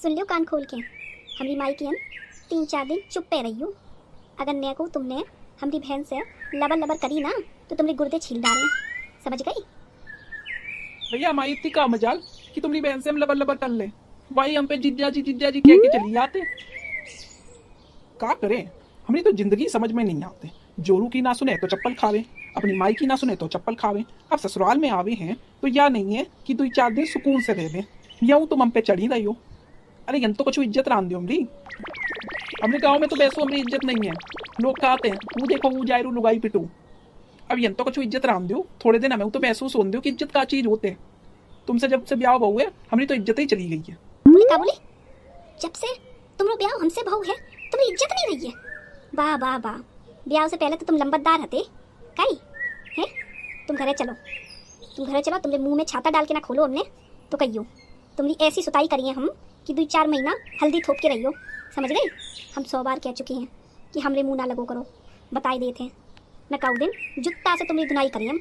सुन लियो कान खोल के। हमारी माई की हम 3-4 दिन चुप पे रही हूँ। अगर ने को तुमने हमारी बहन से लबर लबर करी ना तो तुम्हारे गुर्दे छील डाले, समझ गई? भैया हमारी इतनी का मजाल कि तुम्हारी बहन से हम लबर लबर कर ले, वही हम पे जिज्जा जी कह के चली आते। का करें, हमारी तो जिंदगी समझ में नहीं आते। जोरू की ना सुने तो चप्पल खावे, अपनी माई की ना सुने तो चप्पल खावे। अब ससुराल में आवे हैं तो या नहीं है कि 2-4 दिन सुकून से रहे, यूं तुम हम पे चढ़ी रही हो। अरे यन तो कुछ इज्जत रान दो हमरी। हमने गाँव में तो वैसो हमारी इज्जत नहीं है। लोग कहते हैं वो देखो वो जायरू लुगाई पिटू। अब यन तो कुछ इज्जत रान दो, थोड़े दिन हमें तो महसूस होने दो कि इज्जत का चीज होते। तुमसे जब से ब्याह बहु है हमारी तो इज्जत ही चली गई है। बोली का बोली? जब से तुमरो ब्याह हमसे बहु है तुम्हें इज्जत नहीं रही है? वाह वाह वाह, ब्याह से पहले तो तुम लंबतदार हते कई है। तुम घरे चलो, तुमरे मुंह में छाता डाल के ना खोलो हमने तो कहियो तुम्हारी ऐसी सुताई करी है हम कि 2-4 महीना हल्दी थोप के रहियो, समझ गई? हम 100 बार कह चुके हैं कि हमरे मुंह ना लगो करो, बताई देते हैं मैं काउ दिन जुत्ता से तुम्हारी धुनाई करी हम।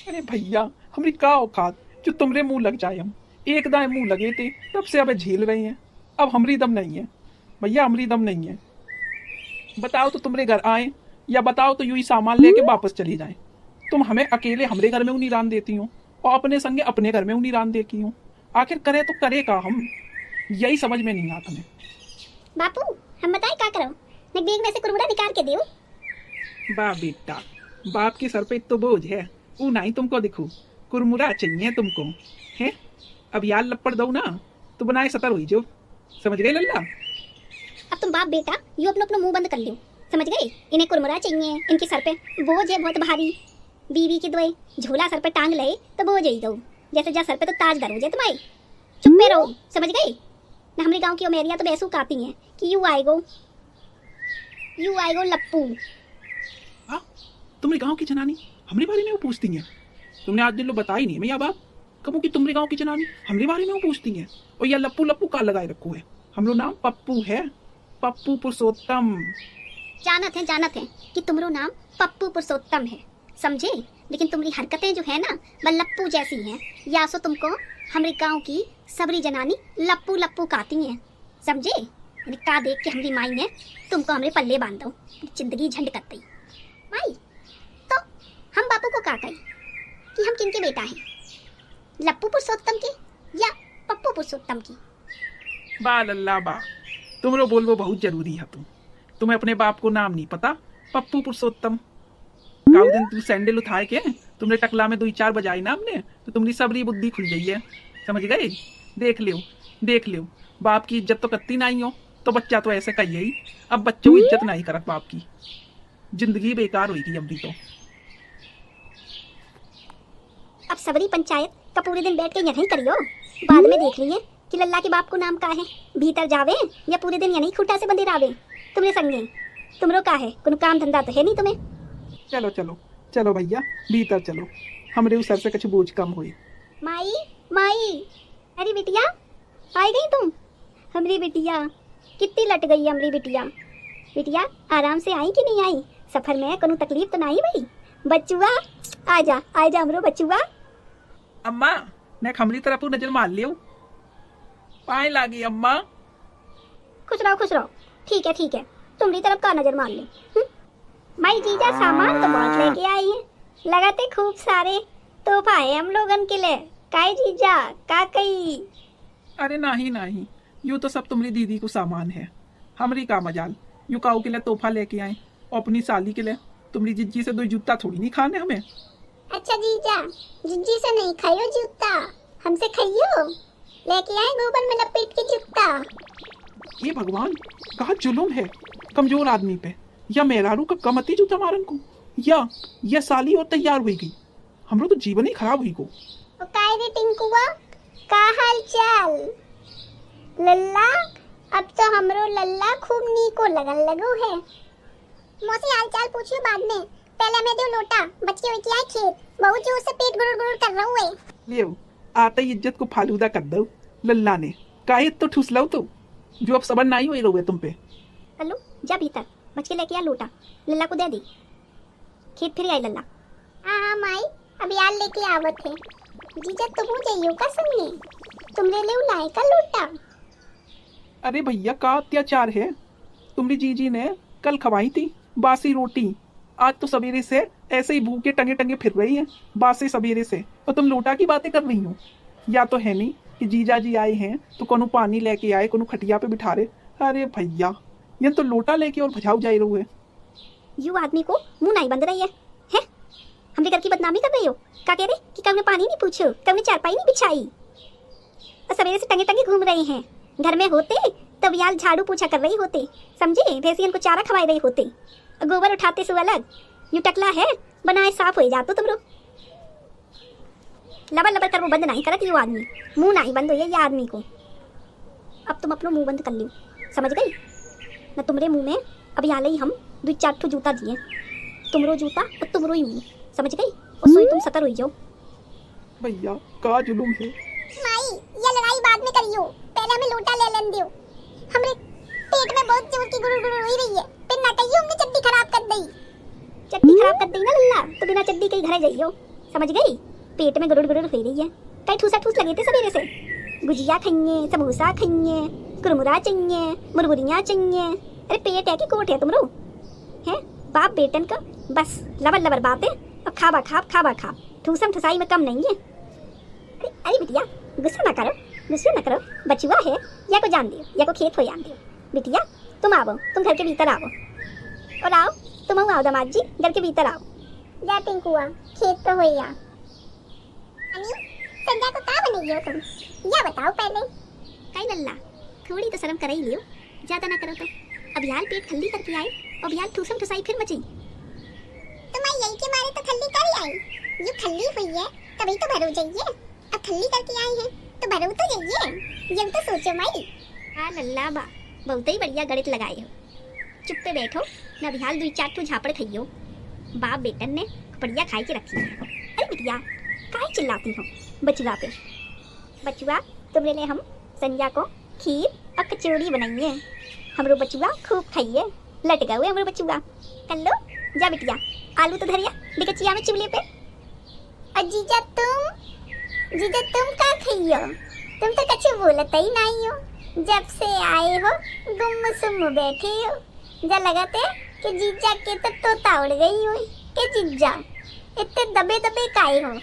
अरे भैया हमारी का औकात जो तुमरे मुंह लग जाए। हम एक दाएं मुंह लगे थे तब से अब झेल रहे हैं। अब हमारी दम नहीं है भैया, हमारी दम नहीं है। बताओ तो तुम्हारे घर आए या बताओ तो यूं ही सामान लेके वापस चली जाए। तुम हमें अकेले हमारे घर में उन्हीं रान देती हो और अपने संगे अपने घर में उन्हीं रान देती हो। आखिर करे तो करे का हम, यही समझ में नहीं आता। बापू हम बताए क्या करो, मैं बैग में से कुरमुरा निकाल के दियो। बा बेटा, बाप के सर पे तो बोझ है, वो नहीं तुमको दिखू। कुरमुरा चाहिए तुमको है? अब यार लपड़ दो ना तो बनाए सतर हुई जो, समझ गए लल्ला? अब तुम बाप बेटा यू अपना अपना मुंह बंद कर लियो, समझ गए? इन्हें कुरमुरा चाहिए, इनके सर पे बोझ है बहुत भारी। बीवी की दोए झोला सर पे टांग ले तो बोझ ही दो, जैसे जा सर पे तो ताज दरो जे तुम्हारी। चुप में रहो, समझ गए ना? हमारे गांव की ओमेरिया तो बैसू काती हैं कि यू आएगो लप्पू। हाँ, तुम्हारे गांव की जनानी हमारे बारे में वो पूछती हैं। तुमने आज दिन लो बताई नहीं भैया बाप कबू कि तुम्हारे गांव की जनानी हमारे बारे में वो पूछती हैं। और यह लप्पू लप्पू का लगाए रखो है, हम लोग नाम पप्पू है, पप्पू पुरुषोत्तम। जानत है कि तुम्हारा नाम पप्पू पुरुषोत्तम है, समझे? लेकिन तुम्हारी हरकतें जो है ना वह लप्पू जैसी हैं। या सो तुमको हमारे गांव की सबरी जनानी लप्पू लप्पू कहती हैं, समझे? का देख के हमारी माई ने तुमको हमारे पल्ले बांध दो, जिंदगी झंड कर गई माई। तो हम बापू को का कही कि हम किनके बेटा हैं, लप्पू पुरुषोत्तम के या पप्पू पुरुषोत्तम की? बा लल्ला बा, तुमरो बोलवो बहुत जरूरी है। तुम्हें अपने बाप को नाम नहीं पता? पप्पू पुरुषोत्तम। काउ दिन तू सैंडल उठाए के तुमने टकला में 2-4 बजाई ना हमने तो तुम्हारी सबरी बुद्धि खुल गई है, समझ गए? देख लियो बाप की इज्जत तो कत्ती नहीं हो तो बच्चा तो ऐसे कही ही। अब बच्चों की इज्जत नहीं करत बाप की, जिंदगी बेकार होगी अभी तो। अब सबरी पंचायत का पूरे दिन बैठ के यहीं करियो, बाद में देख लिए कि लल्ला के बाप को नाम का है, भीतर जावे या पूरे दिन यहीं खूटा से बंधे रावे तुम्हें संगे। तुमरो का है, कोई काम धंधा तो है नहीं तुम्हें। चलो चलो चलो भैया भीतर चलो, हमरे उस सर से कुछ बोझ कम हुई। माई अरे बिटिया आई गई तुम? हमारी बिटिया कितनी लट गई हमारी बिटिया आराम से आई कि नहीं आई? सफर में कोनो तकलीफ तो नहीं भाई? बच्चुआ आजा हमरो बच्चुआ। अम्मा ने हमरी तरफ नजर मार लियो, पाए लागी अम्मा। खुश रहो, ठीक है तुम्हारी तरफ का नजर मार ले। माई जीजा सामान तो बहुत लेके आई है, लगाते खूब सारे तोहफा है हम लोगन के लिए। काय जीजा का कही? अरे नहीं, यूँ तो सब तुम्हारी दीदी को सामान है, हमरी का मजाल। यूँ काऊ के लिए तोहफा लेके आए और अपनी साली के लिए तुम्हारी जिज्जी से 2 जूता थोड़ी नहीं खाने हमें। अच्छा जीजा, जिज्जी से नहीं खाइयो जूता, हमसे खाइयो। लेके आए गोबर में लपेट के जूता। ये भगवान कहा जुलुम है कमजोर आदमी पे, या मेहरारू का कमती जूता मारन को, या साली और तैयार हुई गई। हमरो तो जीवन ही खराब हुई को। काय रे टिंकुआ, का हाल चाल? लल्ला अब तो हमरो लल्ला खूब नीको लगो है। मौसी हाल चाल पूछियो बाद में, पहले हमें दो लोटा बच्ची हुई क्या खेत, बहुत जोर से पेट गुड़ कर रहा हुए। लियो आते ही इज्जत को फालूदा कर दो लल्ला ने, काहे तो ठुस लो तो जो अब सबर नहीं हुई रहोगे तुम पे। कल्लू जा भीतर बच के लेके आ लोटा, लल्ला को दे दी। खेत फिर आई लल्ला। हाँ माई अब यार लेके आवत है। जीजा तुम जाइयो का संगे, तुमरे ले लाए का लोटा। अरे भैया का अत्याचार है। तुम्हारी जीजी ने कल खवाई थी बासी रोटी, आज तो सवेरे से ऐसे ही भूखे टंगे टंगे फिर रही है बासी सवेरे से, और तुम लोटा की बातें कर रही हो। या तो है नहीं कि जीजा जी आए हैं तो कोनो पानी लेके आए, कोनो खटिया पे बिठा रहे। अरे भैया ये तो लोटा लेके और भजाऊ जाए रहे। यू आदमी को मुंह नहीं बंद रही है हैं? हमरे घर की बदनामी कर रही हो। क्या कह रहे कि कब ने पानी नहीं पूछो, कब ने चारपाई नहीं बिछाई, और सवेरे से टंगे टंगे घूम रहे हैं। घर में होते तब यार झाड़ू पूछा कर रही होते, समझे, भैंसियन को चारा खवाई रही होते, और गोबर उठाते सो अलग। यू टकला है बनाए साफ हो जातो तुमरो। लबर लबर कर वो बंद नहीं करत यू आदमी, मुंह नहीं बंद हो ये आदमी को। अब तुम अपनो मुंह बंद कर लियो, समझ गई न? तुम्हारे मुंह में अभी हाल ही हम 2-4 ठो जूता दिए, तुमरो जूता और तुमरो ही मुंह, समझ गई? और सोई तुम सतर हो जाओ। भैया का जुलूम है। माई ये लड़ाई बाद में करियो, पहले हमें लोटा ले लेन दियो। हमरे पेट में बहुत जोर की गुड़गुड़ हो रही है, फिर ना कहियो हमने चड्डी खराब कर दी। चड्डी खराब कर दी ना लल्ला, तो बिना चड्डी के ही घरे जाइयो, समझ गई? पेट में गुरुड़ गुरुड़ हो रही है, कई ठूसा ठूस लगे थे सवेरे से। गुजिया खाइए, समोसा खाइए, कुरमुरा चाहिए, मुरमुरियाँ चाहिए। अरे पेट है कि कोट है तुमरो हैं? बाप बेटन का बस लबर लबर बातें और खाबा खाब, ठूसम ठुसाई में कम नहीं है। अरे अरे बिटिया गुस्सा ना करो, बचुआ है, या को जान दियो, या को खेत हो जान दियो। बिटिया तुम आओ, तुम घर के भीतर आओ, और आओ तुम आओ दामाद जी, घर के भीतर आओ। जा टिंकुआ, खेत तो होइया। अनी संध्या को का बनइयो तुम, या बताओ पहले। कई लल्ला थोड़ी तो शर्म कर ही लियो, ज्यादा ना करो तो। अब यार पेट खल्ली करके आए और यार ठूसम ठुसाई फिर मची। तुम्हारी यही के मारे तो खल्ली कर ही आई। ये खल्ली हुई है तभी तो भरो जाइए, अब खल्ली करके आई है तो भरो तो जाइए, ये तो सोचो माई। हाँ लल्ला बा बहुत ही बढ़िया गणित लगाए हो। चुप पे बैठो न, अभी हाल 2-4 ठो झापड़ खाइयो। बाप बेटन ने बढ़िया खाई के रखी है। अरे बिटिया काहे चिल्लाती हो बचुआ पे? बचुआ तुम्हारे लिए हम संध्या को खीर और कचौड़ी बनाइए। हमरो बचुआ खूब खाइए, लट गए हुए हमरो बचुआ। कर लो जा बिटिया, आलू तो धरिया डिगचिया में चिमले पे। और जीजा तुम का खइयो, तुम तो कछु बोलत ही नहीं हो। जब से आए हो गुम सुम बैठे हो, जा लगाते कि जीजा के तो तोता उड़ गई हो के जीजा इतने दबे दबे काहे हो।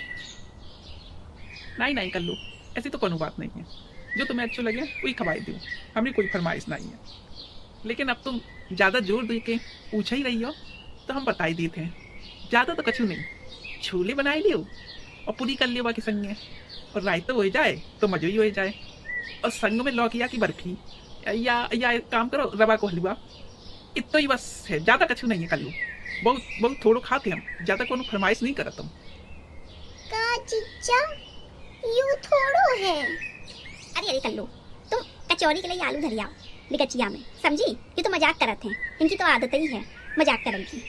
नहीं कर लो, ऐसी तो कोनो बात नहीं है। जो तुम्हें अच्छा लगे वही खवाई दो, हमें कोई फरमाइश नहीं है। लेकिन अब तुम ज़्यादा जोर दे के पूछ ही रही हो तो हम बता ही देते हैं। ज़्यादा तो कछु नहीं, छोले बनाए लियो और पूरी कर लियो बाकी संग में, और रायता हो जाए तो मजो ही हो जाए, और संग में लौकिया की बर्फी या एक काम करो रवा को हलवा। इतना ही बस है, ज़्यादा कछु नहीं है। कर लो, बहुत थोड़ो खाते हम, ज़्यादा कोनो फरमाइश नहीं करत तुम। का जीजा यू थोड़ो है। अरे अरे कर लो, तुम कचौड़ी के लिए आलू धरिया डिगचिया में, समझी? ये तो मजाक करत हैं, इनकी तो आदत ही है मजाक करने की।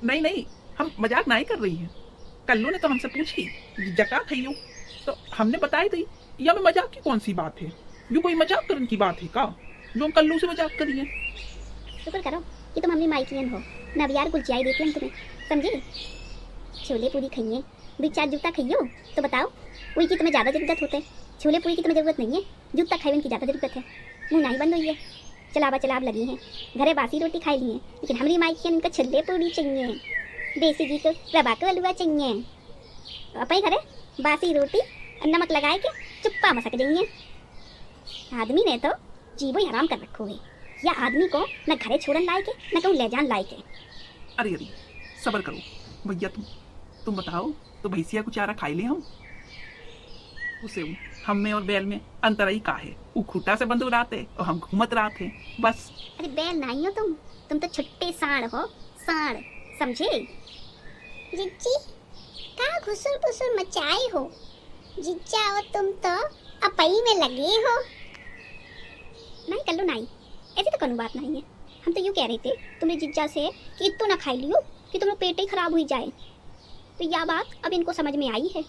नहीं हम मजाक नहीं कर रही हैं। कल्लू ने तो हमसे पूछी जका खइयो तो हमने बताई थी, या में मजाक की कौन सी बात है? जो कोई मजाक करने की बात है का जो हम कल्लू से मजाक करिए? शुक्र करो कि तुम हमारी माइकियन हो ना, अब यार गुलचियाई देती हम तुम्हें, समझे? छोले पूरी खाइए, 2-4 जूता खाइयो तो बताओ वही की तुम्हें ज़्यादा जरूरत होता है। छोले पूरी की तुम्हें ज़रूरत नहीं है, जूता खाइए की ज़्यादा जरूरत है। मुँह नहीं बंद हुई है, चलाब लगी हैं, घरे बासी रोटी खाई ली है, लेकिन हमारी माइकियन इनका छोले पूरी चाहिए, देसी घी को रवा को हलवा चाहिए। अपने घरे बासी रोटी और नमक लगाए के चुप्पा मसक जाइए। आदमी ने तो जीवो ही हराम कर रखो है, या आदमी को न घरे छोड़न लाए के न कहूँ ले जान लाए के। अरे सबर करो भैया, तुम बताओ तो भैंसिया को चारा खाई ले हम। उसे हम में और बैल में अंतर ही का है? वो खूटा से बंदूक राते और हम घूमत रात है बस। अरे बैल नहीं हो तुम तो छुट्टे साड़ हो, साड़, समझे? जिज्जी का घुसुर पुसुर मचाए हो, जिज्जा और तुम तो अपई में लगे हो। नहीं कल्लू नहीं, ऐसी तो कोनो बात नहीं है। हम तो यूँ कह रहे थे तुम्हें जिज्जा से कि इतना ना खाई लियो कि तुम्हारा पेट ही खराब हो जाए, तो यह बात अब इनको समझ में आई है।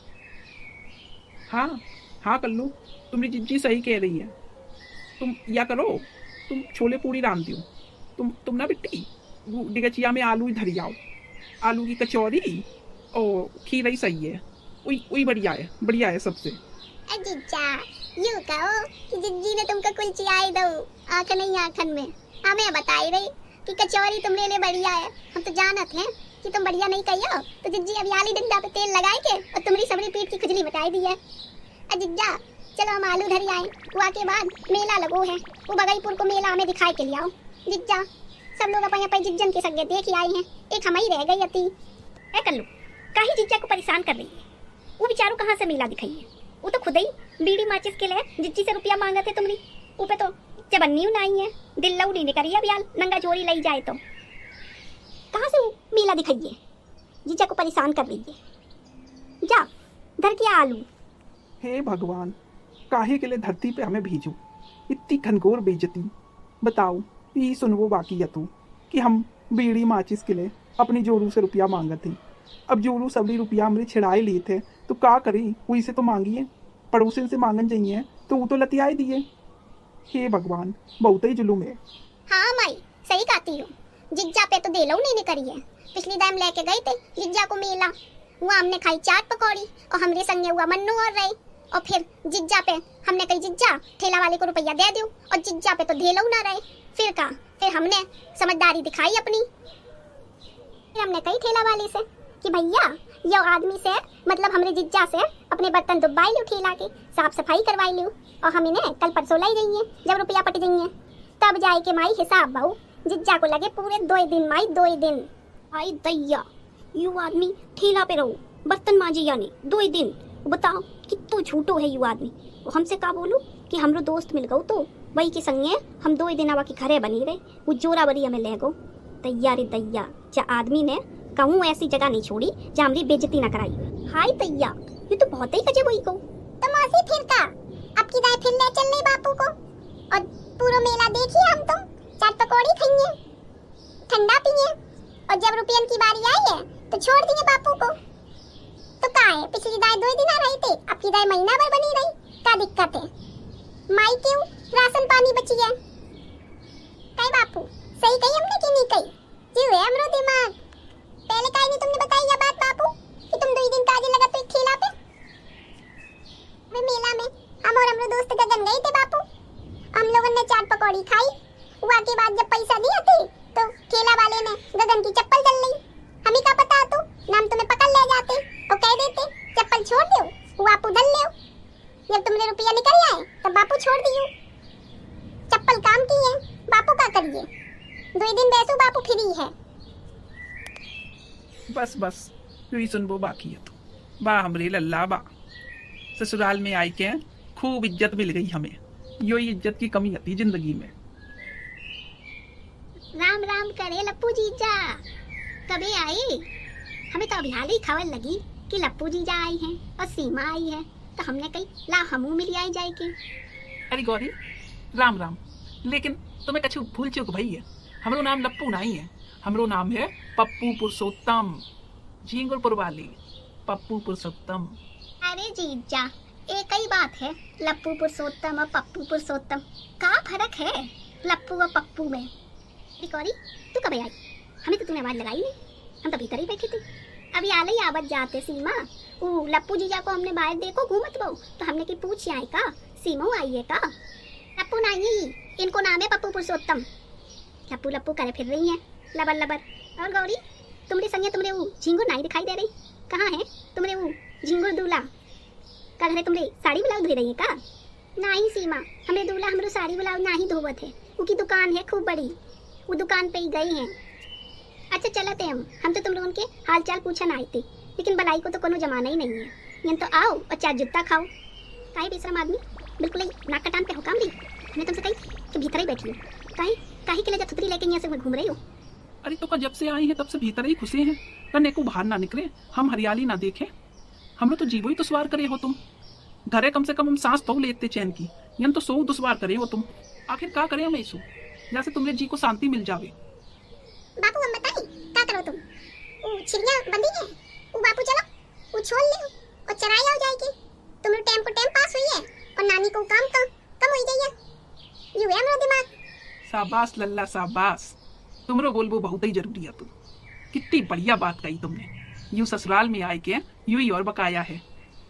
हाँ कल्लू, तुम्हारी जिज्जी सही कह रही है। तुम या करो, तुम छोले पूरी रांध दियो, तुम ना बिट्टी डिगचिया में आलू धरी जाओ, आलू की कचौरी और खीर ही सही है, वही बढ़िया है सबसे। जिज्जा यूँ कहो कि जिज्जी ने तुमको कुलची आई दो आंख नहीं आंखन में। हमें बताई रही कि कचौरी तुमरे लिए बढ़िया है। हम तो जानत हैं कि तुम बढ़िया नहीं कहियो, तो जिज्जी अभी आली डंडा पे तेल लगाए के और तुम्हारी सबरी पीठ की खुजली बताई दी है। जिज्जा चलो हम आलू धरी आए, हुआ के बाद मेला लगो है, वो बगईपुर को मेला हमें दिखाई के लियाओ। जिज्जा सब लोग अपन अपन जिज्जन के संगे देख आए हैं, एक हम ही रह गई अति। ए कल्लू, काहे जीजा को परेशान कर रही है? वो बेचारू कहाँ से मेला दिखाई है? वो तो खुद ही बीड़ी माचिस के लिए जिज्जी से रुपया मांगा थे तुमरी। ऊपर तो चबन्नी नहीं है, दिल लौड़ी नहीं करी अबियाल नंगा चोरी लाई जाए तो। कहाँ से वो मेला दिखाइए? जीजा को परेशान कर रही है। जा धर के आलू। हे भगवान, काहे के लिए धरती पे हमें भेजो? इतनी घनघोर बेइज्जती। बताओ, यही सुनवो बाकी है तू कि हम बीड़ी माचिस के लिए अपनी जोरू से रुपया मांगे थे। अब जोरू सबरी रुपया हमने छिड़ाए लिए थे तो का करी? वही से तो मांगिए, पड़ोसिन से मांगन चाहिए तो वो तो लतियाए दिए। हे भगवान, बहुत ही जुलूम है। हाँ माई सही कहती हूँ, जिज्जा पे तो देलो नहीं करी है। पिछली दाम लेके गए थे जिज्जा को मेला, वो हमने खाई चाट पकौड़ी और हमरे संगे हुआ मन्नू और रहे। और फिर जिज्जा पे हमने कही जिज्जा ठेला वाले को रुपया दे दो, और जिज्जा पे तो धेलो ना रहे। फिर हमने समझदारी दिखाई अपनी। फिर हमने कही ठेला वाले से कि भैया यो आदमी से मतलब हमरे जिज्जा से अपने बर्तन दुबाई लो, ठेला के साफ सफाई करवाई लो, और हम इन्हें कल परसों लाई जाइए जब रुपया पट जाइए तब जाए के माई हिसाब बहु। जिज्जा को लगे पूरे 2 दिन माई, 2 दिन। आई दैया, यू आदमी ठेला पे रहो बर्तन मांझी यानी 2 दिन। बताओ कितो झूठो है यू आदमी। वो हमसे का बोलू कि हमरो दोस्त मिल गो तो वही के संगे हम 2 दिन आवा के घरे बनी रहे, वो जोरा बरी हमें ले गो। दैया रे दैया, जा आदमी ने कहूँ ऐसी जगह नहीं छोड़ी जहाँ हमारी बेइज्जती ना कराई। हाय दैया, ये तो बहुत ही गजब हुई को। तो मौसी फिर का अब की दाई फिर ले चलने बापू को, और पूरा मेला देखिए हम तुम, चाट पकौड़ी खाइए, ठंडा पिए, और जब रुपयन की बारी आई है तो छोड़ दिए बापू को। तो का है, पिछली दाई 2 दिन आ रही थे, अब की दाई महीना भर बनी रही, क्या दिक्कत है? माई क्यों राशन पानी बची है? कई बापू सही कही हमने कि नहीं कही? जीव है हमरो दिमाग। पहले काहे नहीं तुमने बताई ये बात बापू कि तुम 2 दिन काजे लगा तो एक ठेला पे? वे मेला में हम और हमरो दोस्त गगन गए थे बापू, हम लोगों ने चाट पकौड़ी खाई, हुआ के बाद जब पैसा दिया थे तो ठेला वाले ने गगन की चप्पल जल ली। हमें क्या पता तो नाम तुम्हें पकड़ ले जाते और कह देते चप्पल छोड़ दो, वो बापू धल ले। जब तुमने रुपया निकल आए तब बापू छोड़ दियो, चप्पल काम की है, बापू का करिए। 2 दिन बैसो बापू फ्री है। बस बस, यही सुनबो बाकी है तो। बा हमरे लल्ला बा, ससुराल में आई के खूब इज्जत मिल गई हमें। यो ही इज्जत की कमी आती जिंदगी में। राम राम करे लप्पू जीजा, कभी आई? हमें तो अभी हाल ही खबर लगी कि लप्पू जीजा आई हैं और सीमा आई है, तो हमने कही ला हमू मिल आई जाए के। अरे गौरी, राम राम। लेकिन तुम्हें कछु भूल चूक भई है। हमरो नाम लप्पू नहीं है, हमरो नाम है पप्पू पुरुषोत्तम, झींगुरपुर वाली पप्पू पुरुषोत्तम। अरे जीजा एक ही बात है, लप्पू पुरुषोत्तम और पप्पू पुरुषोत्तम का फर्क है लप्पू और पप्पू में? गौरी तू कब आई? हमें तो तुमने आवाज लगाई नहीं, हम तो भीतर ही बैठे थे। अभी आले ही आवत जाते सीमा, वो लप्पू जीजा को हमने बाहर देखो घूमत बहु, तो हमने की पूछ आई का सीमा आई है का? लप्पू नहीं, इनको नाम है पप्पू पुरुषोत्तम। लप्पू लप्पू करे फिर रही हैं लबर लबर। और गौरी तुमरे संगे तुमरे वो झिंगुर नहीं दिखाई दे रही, कहाँ है तुमरे वो झिंगुर दूल्हा? का घरे तुमरे साड़ी ब्लाउज धो रही है का? नहीं सीमा, हमरे दूल्हा हमरो साड़ी ब्लाउज नहीं धोवत है, उनकी दुकान है खूब बड़ी, वो दुकान पे ही गई हैं। अच्छा चलते हम तो तुम लोगों के हाल चाल पूछन आई थी, लेकिन बलाई को तो कोनो जमाना ही नहीं है। ये तो आओ और चार जुत्ता खाओ। काहे बेशरम आदमी, बिल्कुल ही नाक कटान पे हो काम ली। मैं तुमसे कही कि भीतर ही बैठी हो, काहे के लिए थुतरी लेके यहाँ से घूम रही हो? अरे तो जब से आई है तब से भीतर ही खुशे हैं, करने को बाहर ना निकले, हम हरियाली ना देखे, हम तो जीवो ही दुश्वार करे हो तुम। घरे कम से कम हम सांस तो लेते चैन की, यन तो सो दुश्वार करे हो तुम। आखिर क्या करें हम ऐसो जैसे तुम्हारे जी को शांति मिल जावे। बापू हम बताई क्या करो तुम? वो चिड़िया बंदी है, वो बापू चलो वो छोड़ ले और चराई हो जाएगी। तुम्हारे टाइम को टाइम पास हुई है और नानी को काम कम हो गई है। यू है मेरा दिमाग। शाबाश लल्ला शाबाश, तुमरो बोलबो बहुत ही जरूरी है। तुम कितनी बढ़िया बात कही तुमने। यूं ससुराल में आए के यूं ही और बकाया है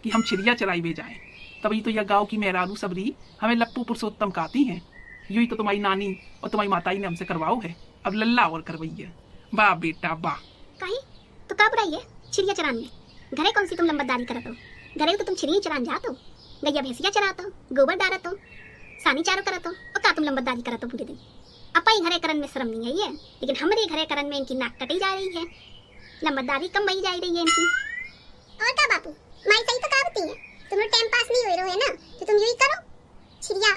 कि हम चिड़िया चराई वे जाए। तभी तो यह गांव की मेहरारू सबरी हमें लप्पू पुरुषोत्तम कहती हैं। यूं ही तो तुम्हारी नानी और तुम्हारी माताई ने हमसे करवाओ है, अब लल्ला और करवाई है। वाह बेटा वाह। कहीं तो का बुराई है चिड़िया चरान में? घरे कौन सी तुम लंबरदारी करत हो? घरे तो तुम चिड़िया चरान जात हो, गैया भैंसिया चरात हो, गोबर डारत हो, सानी चारो करत हो, और का तुम लंबरदारी करत हो पूरे दिन? अपा घरे करन में शर्म नहीं आई है, लेकिन हमारे घरे करन में इनकी नाक कटी जा रही है, लंबरदारी कम बही जा रही है इनकी। और का बापू, माई सही तो कहती है, तुम लोग टाइम पास नहीं हो रहे हो है ना, तो तुम यही करो, चिड़िया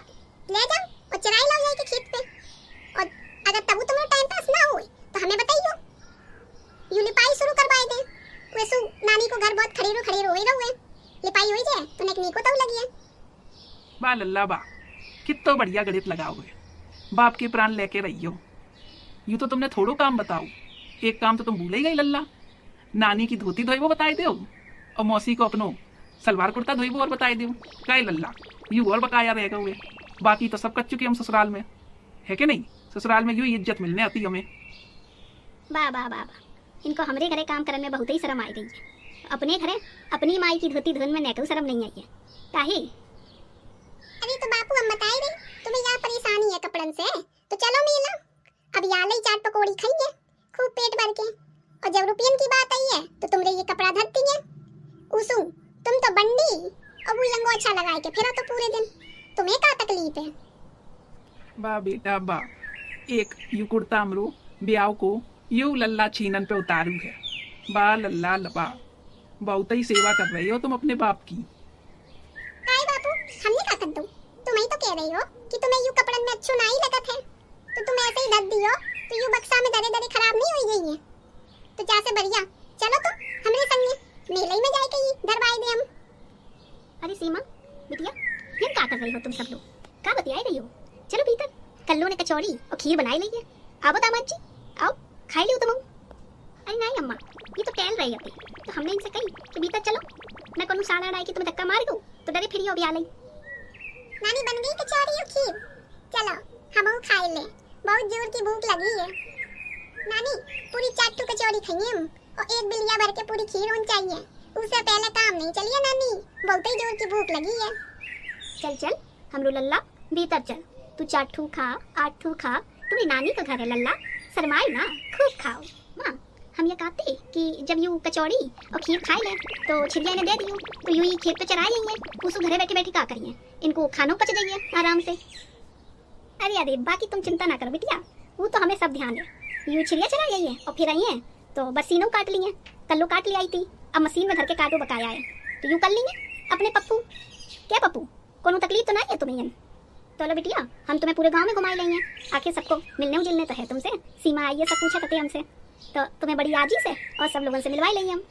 ले जाओ और चराई लाओ जाके खेत पे। और अगर तब तुम लोग टाइम पास ना हो तो हमें बताइयो, यू लिपाई शुरू करवाए दे। वैसे नानी को घर बहुत खड़ीरो हो ही रहुए, लिपाई हो जाए तो नेक नीको तो लगी है। वाह लल्ला वाह, कितना बढ़िया गणित लगाओ है। बाप के प्राण लेके रहियो। यूं तो तुमने थोड़ो काम बताओ, एक काम तो तुम भूल ही गई लल्ला। नानी की धोती धोई वो बताए दो, और मौसी को अपनो सलवार कुर्ता धोई वो और बताए दो। काय लल्ला, यूं और बकाया रहेगा हुए। बाकी तो सब कर चुके हम ससुराल में, है कि नहीं? ससुराल में यूं इज्जत मिलने आती हमें। वाह वाह वाह वाह, इनको हमरे घरे काम करने में बहुत ही शर्म आई गई है। अपने घरे अपनी माई की धोती धुन में नेकू शर्म नहीं आई है काहे? अरे तो बापू हम बताए रहे, तुम्हें यहाँ परेशानी है कपड़न से, तो चलो मिला, अब यहाँ ही चाट पकौड़ी खाएंगे खूब पेट भर के। और जब रुपयन की बात आई है तो तुमरे ये कपड़ा धरती है उसू, तुम तो बंडी और वो लंगो अच्छा लगाए के फिर तो पूरे दिन, तुम्हें क्या तकलीफ है? वाह बेटा वाह, एक यू कुर्ता अमरू ब्याह को यू लल्ला छीनन पे उतारू है। वाह लल्ला लबा, बहुत ही सेवा कर रही हो तुम अपने बाप की। काय बापू, हमने क्या कर दो? तुम ही तो कह रही हो कि तुम्हें यू कपड़न में अच्छो नहीं लगत है, तो तुम ऐसे ही धर दियो तो यू बक्सा में दरे दरे खराब नहीं हो गई है। तो जैसे बढ़िया चलो तुम हमरे संगे मेले में जाए के धरवाए दे हम। अरे सीमा बिटिया, ये क्या कर रही हो तुम सब लोग? क्या बतियाई रही हो? चलो भीतर, कल्लू ने कचौड़ी और खीर बनाई ली है। आओ दामाद जी, आओ खाई लियो तुम। अरे नहीं अम्मा, ये तो टहल रही अभी, तो हमने इनसे कही कि भीतर चलो, मैं कोनो साड़ा डाई कि तुम्हें धक्का मार दूं, तो डरे फिर अभी आ लई। नानी बन गई कचौड़ी और खीर, चलो हम खाए ले, बहुत जोर की भूख लगी है। नानी पूरी चाटू कचौड़ी खाइए हम, और एक बिलिया भर के पूरी खीर होनी चाहिए, उससे पहले काम नहीं चलिए नानी, बहुत ही जोर की भूख लगी है। चल चल हमरो लल्ला भीतर चल, तू चाटू खा, आठू खा, तुम्हारी नानी का घर है लल्ला, शर्माई ना, खूब खाओ। माँ हम ये कहते कि जब यूँ कचौड़ी और खीर खाए ले तो चिड़िया ने दे दियो, तो यूँ ही खेत पे चराए जाइए, उसको घरे बैठे बैठे क्या करिए, इनको खानों पच जाइए आराम से। अरे अरे बाकी तुम चिंता ना करो बिटिया, वो तो हमें सब ध्यान है। यूँ चिड़िया चरा जाइए और फिर आई है तो बसीनों काट लिए, कल्लो काट ले आई थी, अब मशीन में धर के काटो बकाया है, तो यूँ कर लेंगे अपने पप्पू। क्या पप्पू, कोनो तकलीफ तो नहीं है तुम्हें? चलो बिटिया हम तुम्हें पूरे गांव में घुमाई लेंगे, आखिर सबको मिलने उजलने तो है तुमसे। सीमा आई है सब पूछा करते हमसे, तो तुम्हें बड़ी आजी से और सब लोगों से मिलवाई लेंगे हम।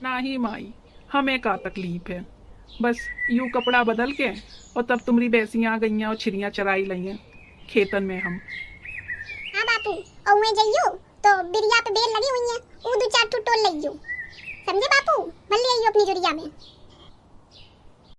नहीं माई, हमें का तकलीफ है, बस यूं कपड़ा बदल के और तब तुम्हारी भैंसियाँ गईयाँ और छिड़ियाँ चराई लई खेतन में हम। हाँ बापू, और मैं जइयो तो बिरिया पे बेल लगी हुई है, वो दो चार टोल लइयो, समझे बापू? भले आइयो अपनी जुड़िया में।